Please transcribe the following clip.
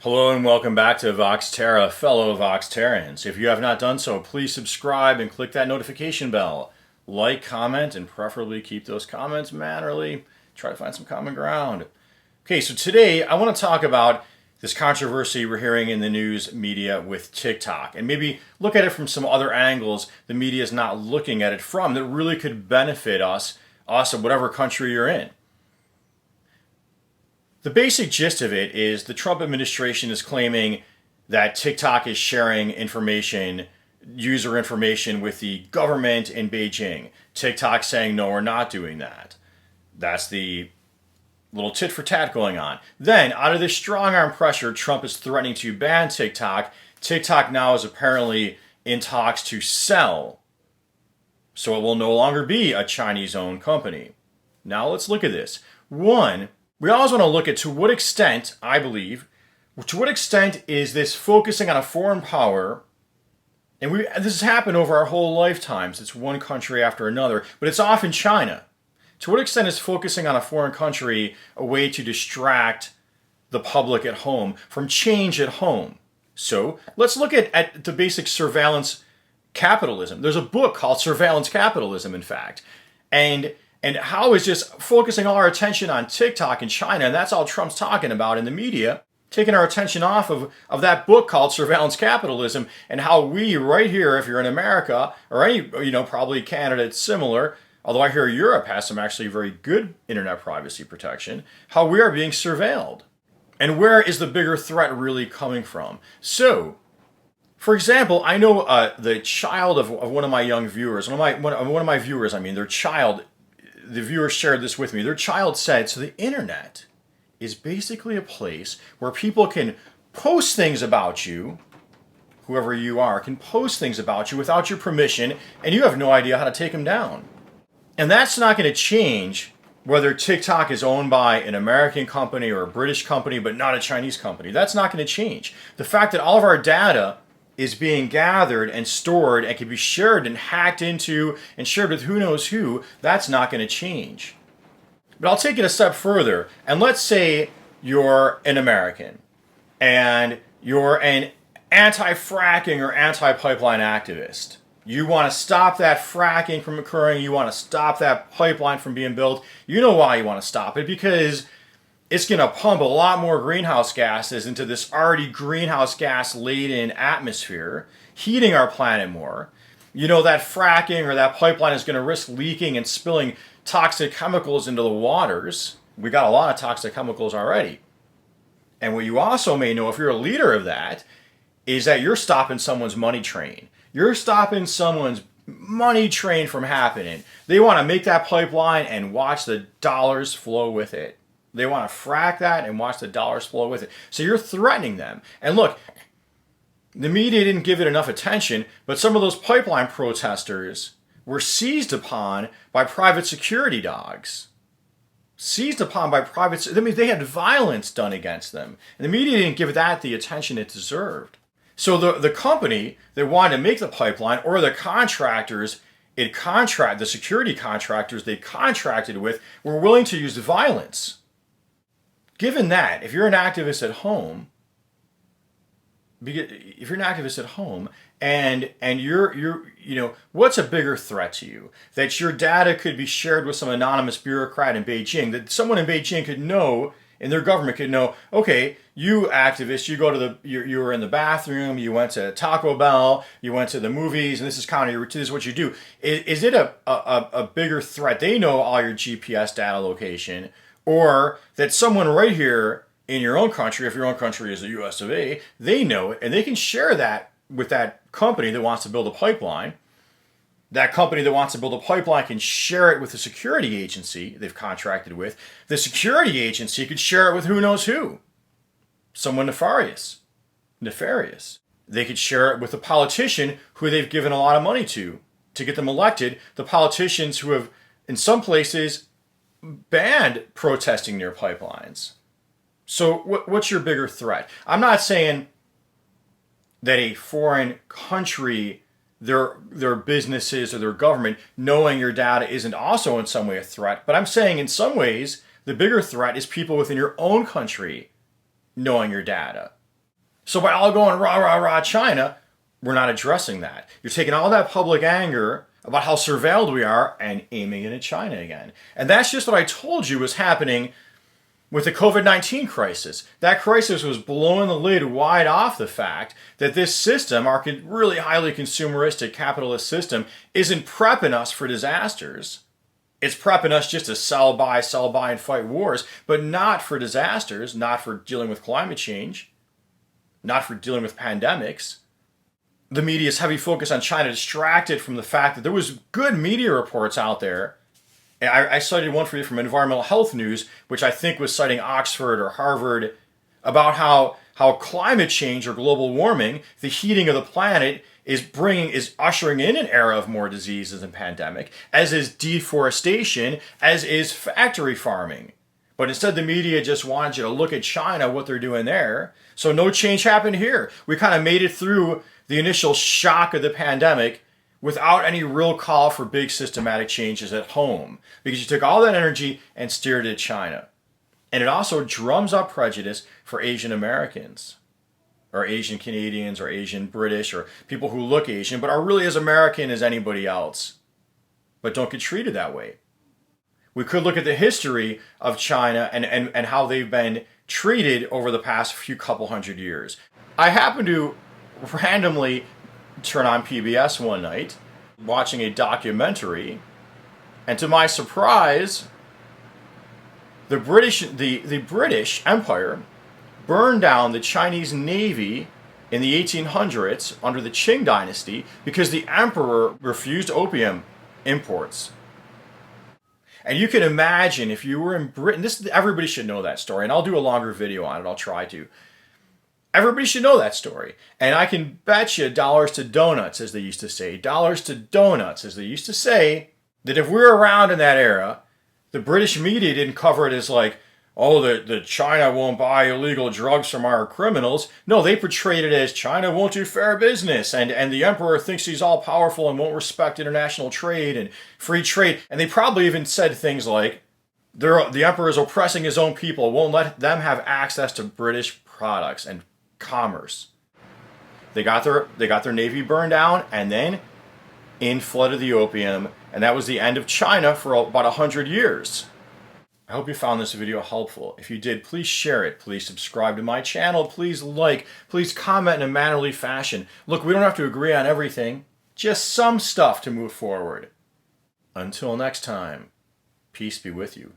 Hello and welcome back to Vox Terra, fellow Vox Terrans. If you have not done so, please subscribe and click that notification bell. Like, comment, and preferably keep those comments mannerly. Try to find some common ground. Okay, so today I want to talk about this controversy we're hearing in the news media with TikTok, and maybe look at it from some other angles the media is not looking at it from that really could benefit us of whatever country you're in. The basic gist of it is the Trump administration is claiming that TikTok is sharing information, user information with the government in Beijing. TikTok saying, no, we're not doing that. That's the little tit for tat going on. Then, out of this strong arm pressure, Trump is threatening to ban TikTok. TikTok now is apparently in talks to sell. So it will no longer be a Chinese-owned company. Now let's look at this. One, we always want to look at to what extent, I believe, to what extent is this focusing on a foreign power, and this has happened over our whole lifetimes, it's one country after another, but it's often China. To what extent is focusing on a foreign country a way to distract the public at home from change at home? So let's look at the basic surveillance capitalism. There's a book called Surveillance Capitalism, in fact, and how is just focusing all our attention on TikTok in China, and that's all Trump's talking about in the media, taking our attention off of that book called Surveillance Capitalism, and how we right here, if you're in America, or any, probably Canada, it's similar, although I hear Europe has some actually very good internet privacy protection, how we are being surveilled. And where is the bigger threat really coming from? So, for example, I know the child of one of my young viewers, their child, the viewer shared this with me. Their child said, so the internet is basically a place where people can post things about you, whoever you are, can post things about you without your permission, and you have no idea how to take them down. And that's not going to change whether TikTok is owned by an American company or a British company, but not a Chinese company. That's not going to change. The fact that all of our data is being gathered and stored and can be shared and hacked into and shared with who knows who, that's not going to change. But I'll take it a step further, and let's say you're an American and you're an anti-fracking or anti-pipeline activist. You want to stop that fracking from occurring, you want to stop that pipeline from being built. You know why you want to stop it, because it's going to pump a lot more greenhouse gases into this already greenhouse gas laden atmosphere, heating our planet more. You know that fracking or that pipeline is going to risk leaking and spilling toxic chemicals into the waters. We got a lot of toxic chemicals already. And what you also may know, if you're a leader of that, is that you're stopping someone's money train. You're stopping someone's money train from happening. They want to make that pipeline and watch the dollars flow with it. They want to frack that and watch the dollars flow with it. So you're threatening them. And look, the media didn't give it enough attention, but some of those pipeline protesters were seized upon by private security dogs. Seized upon by they had violence done against them. And the media didn't give that the attention it deserved. So the company that wanted to make the pipeline, or the contractors, the security contractors they contracted with, were willing to use violence. Given that, if you're an activist at home, and you're what's a bigger threat to you? That your data could be shared with some anonymous bureaucrat in Beijing, that someone in Beijing could know, and their government could know, okay, you activists, you were in the bathroom, you went to Taco Bell, you went to the movies, and this is what you do. Is it a bigger threat? They know all your GPS data location, or that someone right here in your own country, if your own country is the US of A, they know it, and they can share that with that company that wants to build a pipeline. That company that wants to build a pipeline can share it with the security agency they've contracted with. The security agency could share it with who knows who. Someone nefarious. They could share it with a politician who they've given a lot of money to get them elected. The politicians who have, in some places, banned protesting near pipelines. So what's your bigger threat? I'm not saying that a foreign country, their businesses or their government knowing your data isn't also in some way a threat, but I'm saying in some ways the bigger threat is people within your own country knowing your data. So by all going rah, rah, rah, China, we're not addressing that. You're taking all that public anger about how surveilled we are and aiming it at China again. And that's just what I told you was happening with the COVID-19 crisis. That crisis was blowing the lid wide off the fact that this system, our really highly consumeristic capitalist system, isn't prepping us for disasters. It's prepping us just to sell, buy, and fight wars, but not for disasters, not for dealing with climate change, not for dealing with pandemics. The media's heavy focus on China distracted from the fact that there was good media reports out there. I cited one for you from Environmental Health News, which I think was citing Oxford or Harvard, about how climate change or global warming, the heating of the planet, is ushering in an era of more diseases and pandemic, as is deforestation, as is factory farming. But instead the media just wanted you to look at China, what they're doing there. So no change happened here. We kind of made it through the initial shock of the pandemic without any real call for big systematic changes at home, because you took all that energy and steered it at China. And it also drums up prejudice for Asian Americans, or Asian Canadians, or Asian British, or people who look Asian but are really as American as anybody else, but don't get treated that way. We could look at the history of China and how they've been treated over the past few couple hundred years. I happened to randomly turn on PBS one night, watching a documentary, and to my surprise, the British Empire burned down the Chinese Navy in the 1800s under the Qing dynasty because the emperor refused opium imports. And you can imagine if you were in Britain, everybody should know that story, and I'll do a longer video on it, I'll try to. Everybody should know that story. And I can bet you dollars to donuts, as they used to say, dollars to donuts, as they used to say, that if we were around in that era, the British media didn't cover it as like, oh, the China won't buy illegal drugs from our criminals. No, they portrayed it as China won't do fair business, and the emperor thinks he's all powerful and won't respect international trade and free trade. And they probably even said things like, the emperor is oppressing his own people, won't let them have access to British products and commerce. They got their navy burned down, and then in flooded the opium, and that was the end of China for about 100 years. I hope you found this video helpful. If you did, please share it. Please subscribe to my channel. Please like. Please comment in a mannerly fashion. Look, we don't have to agree on everything. Just some stuff to move forward. Until next time, peace be with you.